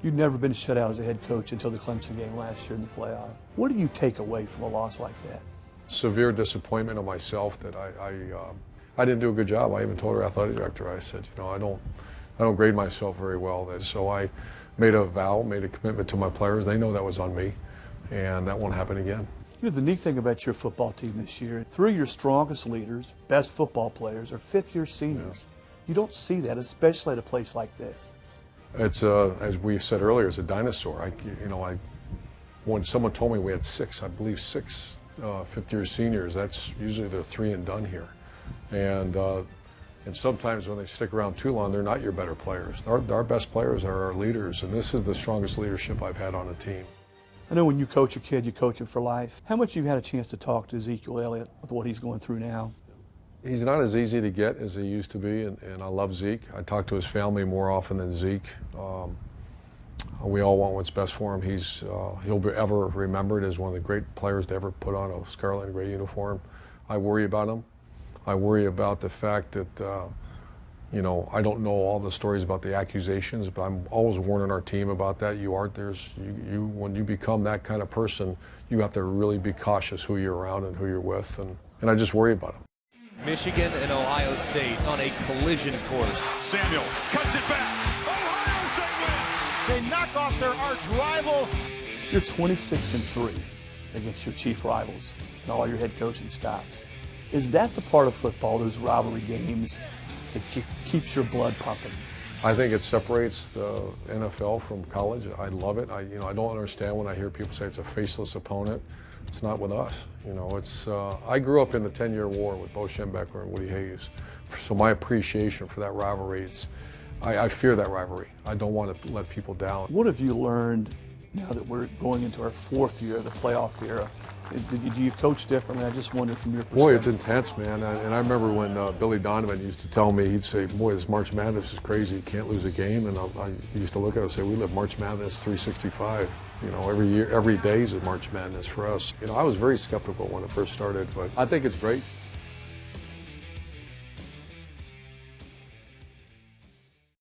You'd never been shut out as a head coach until the Clemson game last year in the playoff. What do you take away from a loss like that? Severe disappointment of myself that I didn't do a good job. I even told our athletic director, I said, you know, I don't grade myself very well. So I made a vow, made a commitment to my players. They know that was on me, and that won't happen again. You know, the neat thing about your football team this year, 3 of your strongest leaders, best football players, are fifth-year seniors. Yeah. You don't see that, especially at a place like this. It's as we said earlier, it's a dinosaur. When someone told me we had six fifth-year seniors, that's usually they're 3 and done here, and sometimes when they stick around too long, they're not your better players. Our best players are our leaders, and this is the strongest leadership I've had on a team. I know when you coach a kid, you coach him for life. How much have you had a chance to talk to Ezekiel Elliott with what he's going through now? He's not as easy to get as he used to be, and I love Zeke. I talk to his family more often than Zeke. We all want what's best for him. He'll be ever remembered as one of the great players to ever put on a scarlet and gray uniform. I worry about him. I worry about the fact that, you know, I don't know all the stories about the accusations, but I'm always warning our team about that. When you become that kind of person, you have to really be cautious who you're around and who you're with, and I just worry about him. Michigan and Ohio State on a collision course. Samuel cuts it back. Ohio State wins. They knock off their arch rival. You're 26-3 against your chief rivals and all your head coaching stops. Is that the part of football, those rivalry games, that keeps your blood pumping? I think it separates the NFL from college. I love it. I don't understand when I hear people say it's a faceless opponent. It's not with us. You know, I grew up in the 10-year war with Bo Schembechler and Woody Hayes. So my appreciation for that rivalry, I fear that rivalry. I don't want to let people down. What have you learned now that we're going into our 4th year of the playoff era? Do you coach differently? I just wonder from your perspective. Boy, it's intense, man. And I remember when Billy Donovan used to tell me, he'd say, boy, this March Madness is crazy. You can't lose a game. And I used to look at it and say, we live March Madness 365. You know, every day is a March Madness for us. You know, I was very skeptical when it first started, but I think it's great.